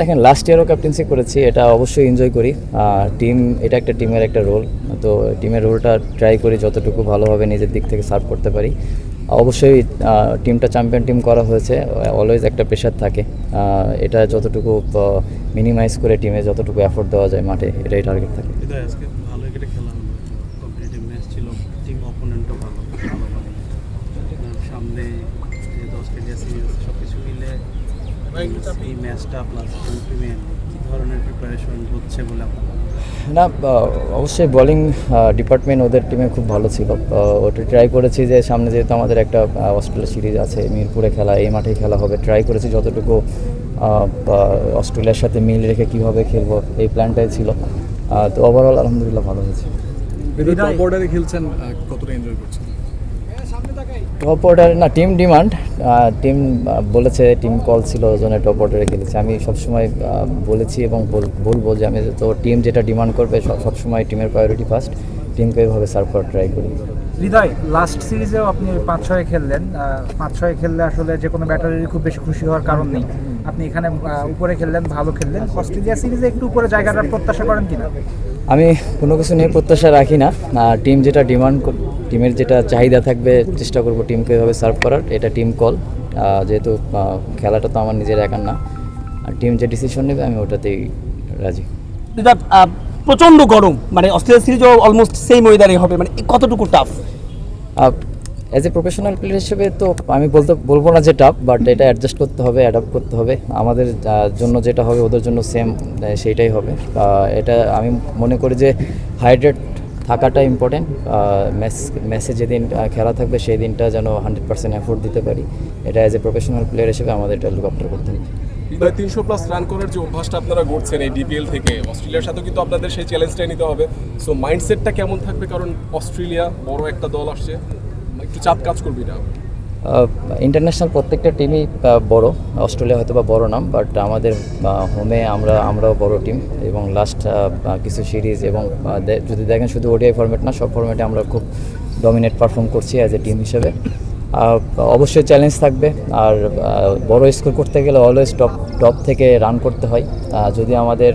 দেখেন last ইয়ারও captaincy করেছি, এটা অবশ্যই এনজয় করি। টিম, এটা একটা টিমের একটা রোল, তো টিমের রোলটা ট্রাই করি যতটুকু ভালোভাবে নিজের দিক থেকে সার্ভ করতে পারি। অবশ্যই টিমটা চ্যাম্পিয়ন টিম করা হয়েছে, অলওয়েজ একটা প্রেশার থাকে। এটা যতটুকু মিনিমাইজ করে টিমে যতটুকু এফোর্ট দেওয়া যায় মাঠে, এটাই টার্গেট থাকে। আজকে ভালো একটা খেলা হলো, কম্পিটিটিভ ম্যাচ ছিল, টিম অপোনেন্টও ভালো সামনে যেহেতু অস্ট্রেলিয়া সিরিজ সব কিছু মিলে এই ম্যাচটা প্লাস টিমে কী ধরনের প্রিপারেশন হচ্ছে বলে আপনার? না, অবশ্যই বোলিং ডিপার্টমেন্ট ওদের টিমে খুব ভালো ছিল। ওটা ট্রাই করেছি যে সামনে যেহেতু আমাদের একটা অস্ট্রেলিয়া সিরিজ আছে, মিরপুরে খেলা, এই মাঠেই খেলা হবে, ট্রাই করেছি যতটুকু অস্ট্রেলিয়ার সাথে মিল রেখে কীভাবে খেলবো এই প্ল্যানটাই ছিল। তো ওভারঅল আলহামদুলিল্লাহ ভালো হয়েছে। টপ অর্ডারে খেলছেন, কতটা এনজয় করছেন? টপ অর্ডার না, টিম ডিমান্ড, টিম বলেছে, টিম কল ছিল, ওই জন্য টপ অর্ডারে খেলেছি। আমি সবসময় বলেছি এবং বলবো যে আমি তো টিম যেটা ডিমান্ড করবে সবসময় টিমের প্রায়োরিটি ফার্স্ট, টিমকে এইভাবে সার্ভ করার ট্রাই করি। হৃদয়, লাস্ট সিরিজেও আপনি 5-6 খেললেন। 5-6 খেললে আসলে যে কোনো ব্যাটারেরই খুব বেশি খুশি হওয়ার কারণ নেই। আপনি এখানে উপরে খেললেন, ভালো খেললেন। অস্ট্রেলিয়া সিরিজে একটু উপরে জায়গাটার প্রত্যাশা করেন কিনা? আমি কোনো কিছু নিয়ে প্রত্যাশা রাখি না। টিম যেটা ডিমান্ড, টিমের যেটা চাহিদা থাকবে, চেষ্টা করব টিমকে এভাবে সার্ভ করার। এটা টিম কল, যেহেতু খেলাটা তো আমার নিজের একার না, আর টিম যে ডিসিশন নেবে আমি ওটাতেই রাজি। প্রচণ্ড গরম, মানে অস্ট্রেলিয়া সিরিজও অলমোস্ট সেম ওয়েদারে হবে, মানে কতটুকু tough? As a professional player হিসেবে তো আমি বলবো না যে টাফ, বাট এটা অ্যাডজাস্ট করতে হবে, অ্যাডাপ্ট করতে হবে। আমাদের জন্য যেটা হবে ওদের জন্য সেম সেইটাই হবে। এটা আমি মনে করি যে হাইড্রেট থাকাটা ইম্পর্টেন্ট। ম্যাচে যেদিন খেলা থাকবে সেই দিনটা যেন 100% এফোর্ট দিতে পারি, এটা অ্যাজ এ প্রফেশনাল প্লেয়ার হিসেবে আমাদের এটা লুক আফটার করতে হবে। 300+ রান করার যে অভ্যাসটা আপনারা করছেন এই ডিপিএল থেকে, অস্ট্রেলিয়ার সাথেও কিন্তু আপনাদের সেই চ্যালেঞ্জটাই নিতে হবে। সো মাইন্ডসেটটা কেমন থাকবে? কারণ অস্ট্রেলিয়া বড় একটা দল আসছে, একটু চাপ কাজ করবে এটা। ইন্টারন্যাশনাল প্রত্যেকটা টিমই বড়, অস্ট্রেলিয়া হয়তো বা বড় নাম, বাট আমাদের হোমে আমরাও বড় টিম, এবং লাস্ট কিছু সিরিজ এবং যদি দেখেন শুধু ওডিআই ফরম্যাট না, সব ফরম্যাটে আমরা খুব ডমিনেট পারফর্ম করছি অ্যাজ এ টিম হিসেবে। অবশ্যই চ্যালেঞ্জ থাকবে, আর বড় স্কোর করতে গেলে অলওয়েজ টপ থেকে রান করতে হয়। যদি আমাদের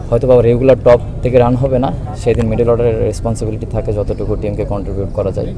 হয়তো বা রেগুলার টপ থেকে রান হবে না, সেদিন মিডল অর্ডারের রেসপন্সিবিলিটি থাকে যতটুকু টিমকে কন্ট্রিবিউট করা যায়।